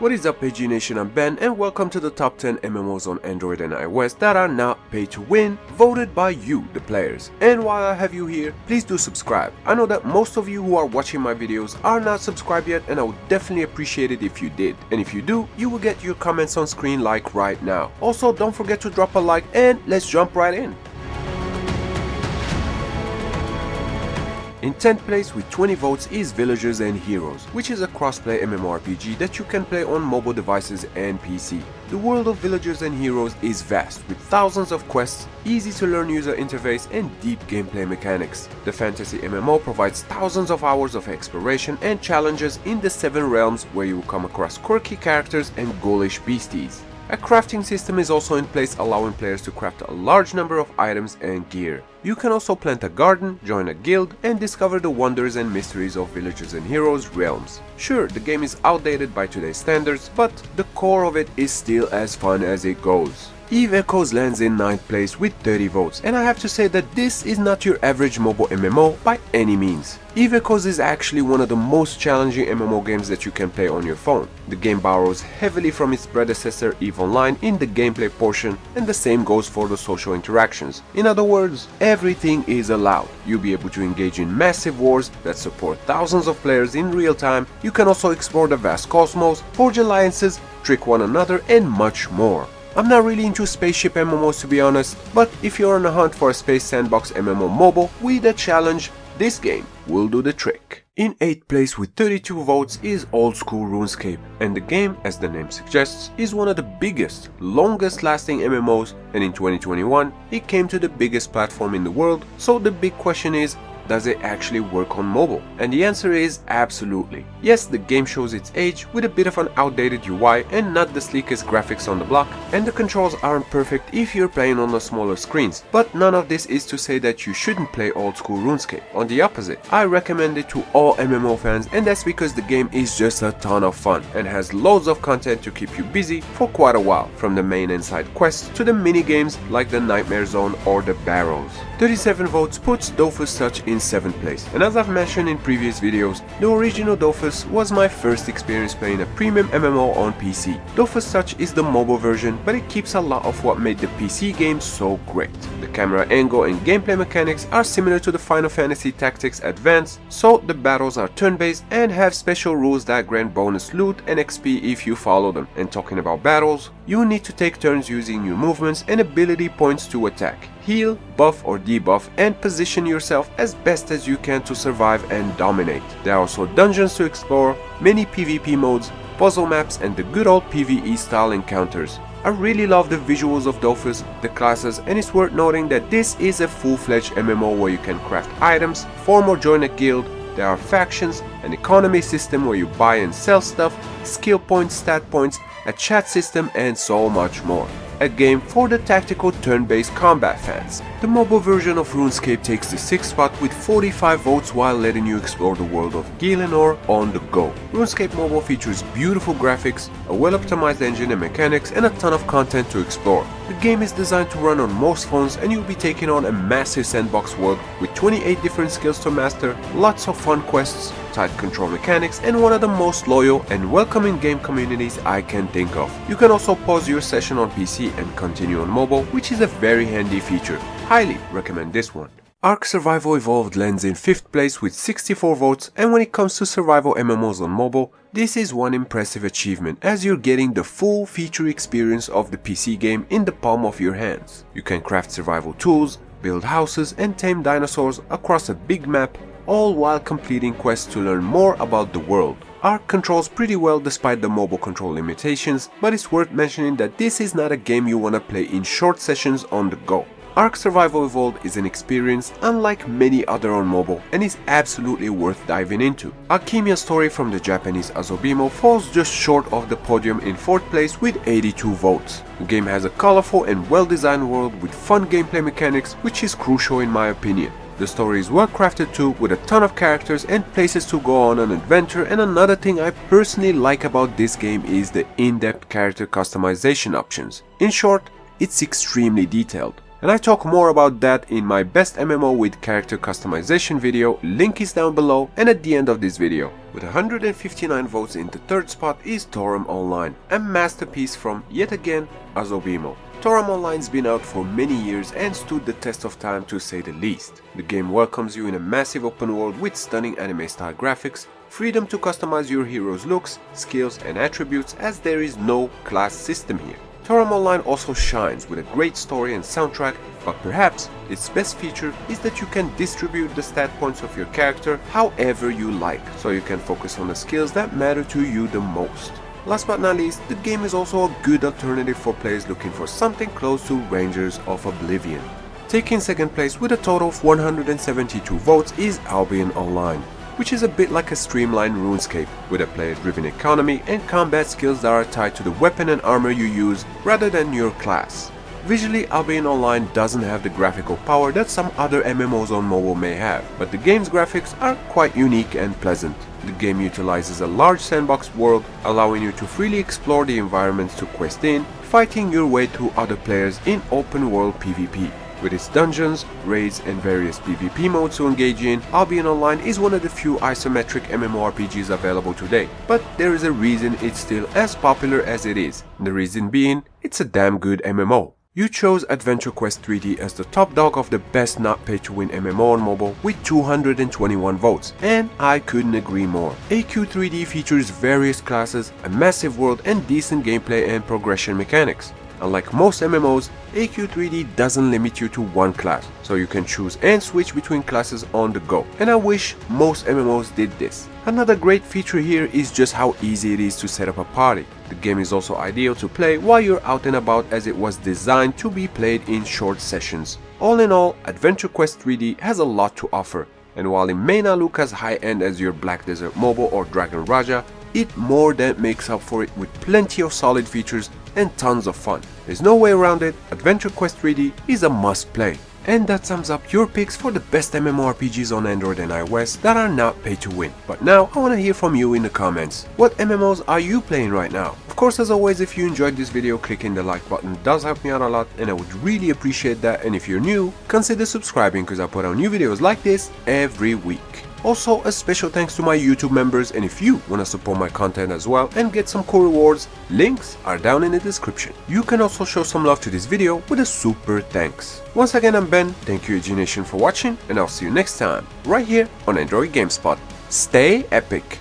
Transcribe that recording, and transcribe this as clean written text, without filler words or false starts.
What is up, PG Nation? I'm Ben and welcome to the top 10 MMOs on Android and iOS that are now pay to win, voted by you, the players. And while I have you here, please do subscribe. I know that most of you who are watching my videos are not subscribed yet, and I would definitely appreciate it if you did. And if you do, you will get your comments on screen like right now. Also, don't forget to drop a like and let's jump right in. In 10th place with 20 votes is Villagers and Heroes, which is a cross-play MMORPG that you can play on mobile devices and PC. The world of Villagers and Heroes is vast, with thousands of quests, easy to learn user interface and deep gameplay mechanics. The fantasy MMO provides thousands of hours of exploration and challenges in the 7 realms where you will come across quirky characters and ghoulish beasties. A crafting system is also in place, allowing players to craft a large number of items and gear. You can also plant a garden, join a guild, and discover the wonders and mysteries of Villagers and Heroes realms. Sure, the game is outdated by today's standards, but the core of it is still as fun as it goes. Eve Echoes lands in 9th place with 30 votes, and I have to say that this is not your average mobile MMO by any means. Eve Echoes is actually one of the most challenging MMO games that you can play on your phone. The game borrows heavily from its predecessor Eve Online in the gameplay portion, and the same goes for the social interactions. In other words, everything is allowed. You'll be able to engage in massive wars that support thousands of players in real time. You can also explore the vast cosmos, forge alliances, trick one another, and much more. I'm not really into spaceship MMOs to be honest, but if you're on a hunt for a space sandbox MMO mobile with a challenge, this game will do the trick. In 8th place with 32 votes is Old School RuneScape, and the game, as the name suggests, is one of the biggest, longest lasting MMOs, and in 2021 it came to the biggest platform in the world, so the big question is, does it actually work on mobile? And the answer is absolutely. Yes, the game shows its age with a bit of an outdated UI and not the sleekest graphics on the block, and the controls aren't perfect if you're playing on the smaller screens, but none of this is to say that you shouldn't play Old School RuneScape. On the opposite, I recommend it to all MMO fans, and that's because the game is just a ton of fun and has loads of content to keep you busy for quite a while, from the main and side quests to the mini games like the Nightmare Zone or the Barrows. 37 votes puts Dofus Touch in 7th place, and as I've mentioned in previous videos, the original Dofus was my first experience playing a premium MMO on PC. Dofus Touch is the mobile version, but it keeps a lot of what made the PC game so great. The camera angle and gameplay mechanics are similar to the Final Fantasy Tactics Advance, so the battles are turn-based and have special rules that grant bonus loot and XP if you follow them. And talking about battles, you need to take turns using your movements and ability points to attack, heal, buff or debuff, and position yourself as best as you can to survive and dominate. There are also dungeons to explore, many PvP modes, puzzle maps, and the good old PvE style encounters. I really love the visuals of Dofus, the classes, and it's worth noting that this is a full-fledged MMO where you can craft items, form or join a guild. There are factions, an economy system where you buy and sell stuff, skill points, stat points, a chat system, and so much more. A game for the tactical turn-based combat fans. The mobile version of RuneScape takes the 6th spot with 45 votes while letting you explore the world of Gielinor on the go. RuneScape Mobile features beautiful graphics, a well-optimized engine and mechanics, and a ton of content to explore. The game is designed to run on most phones, and you'll be taking on a massive sandbox world with 28 different skills to master, lots of fun quests, tight control mechanics, and one of the most loyal and welcoming game communities I can think of. You can also pause your session on PC and continue on mobile, which is a very handy feature. Highly recommend this one. Ark Survival Evolved lands in 5th place with 64 votes, and when it comes to survival MMOs on mobile, this is one impressive achievement as you're getting the full feature experience of the PC game in the palm of your hands. You can craft survival tools, build houses, and tame dinosaurs across a big map, all while completing quests to learn more about the world. Ark controls pretty well despite the mobile control limitations, but it's worth mentioning that this is not a game you want to play in short sessions on the go. Ark Survival Evolved is an experience unlike many other on mobile and is absolutely worth diving into. Alchemia's story from the Japanese Azobimo falls just short of the podium in 4th place with 82 votes. The game has a colorful and well-designed world with fun gameplay mechanics, which is crucial in my opinion. The story is well crafted too, with a ton of characters and places to go on an adventure, and another thing I personally like about this game is the in-depth character customization options. In short, it's extremely detailed. And I talk more about that in my best MMO with character customization video, link is down below and at the end of this video. With 159 votes in the third spot is Toram Online, a masterpiece from, yet again, Azobimo. Toram Online's been out for many years and stood the test of time to say the least. The game welcomes you in a massive open world with stunning anime-style graphics, freedom to customize your hero's looks, skills and attributes as there is no class system here. Toram Online also shines with a great story and soundtrack, but perhaps its best feature is that you can distribute the stat points of your character however you like, so you can focus on the skills that matter to you the most. Last but not least, the game is also a good alternative for players looking for something close to Rangers of Oblivion. Taking second place with a total of 172 votes is Albion Online, which is a bit like a streamlined RuneScape, with a player-driven economy and combat skills that are tied to the weapon and armor you use rather than your class. Visually, Albion Online doesn't have the graphical power that some other MMOs on mobile may have, but the game's graphics are quite unique and pleasant. The game utilizes a large sandbox world, allowing you to freely explore the environments to quest in, fighting your way through other players in open world PvP. With its dungeons, raids and various PvP modes to engage in, Albion Online is one of the few isometric MMORPGs available today, but there is a reason it's still as popular as it is. The reason being, it's a damn good MMO. You chose AdventureQuest 3D as the top dog of the best not pay-to-win MMO on mobile with 221 votes, and I couldn't agree more. AQ3D features various classes, a massive world and decent gameplay and progression mechanics. Unlike most MMOs, AQ3D doesn't limit you to one class, so you can choose and switch between classes on the go, and I wish most MMOs did this. Another great feature here is just how easy it is to set up a party. The game is also ideal to play while you're out and about as it was designed to be played in short sessions. All in all, AdventureQuest 3D has a lot to offer, and while it may not look as high-end as your Black Desert Mobile or Dragon Raja, it more than makes up for it with plenty of solid features and tons of fun. There's no way around it, AdventureQuest 3D is a must play. And that sums up your picks for the best MMORPGs on Android and iOS that are not pay to win. But now I want to hear from you in the comments. What MMOs are you playing right now? Of course, as always, if you enjoyed this video, clicking the like button does help me out a lot and I would really appreciate that. And if you're new, consider subscribing because I put out new videos like this every week. Also, a special thanks to my YouTube members, and if you want to support my content as well and get some cool rewards, links are down in the description. You can also show some love to this video with a super thanks. Once again, I'm Ben, thank you AG Nation for watching, and I'll see you next time, right here on Android Gamespot. Stay epic!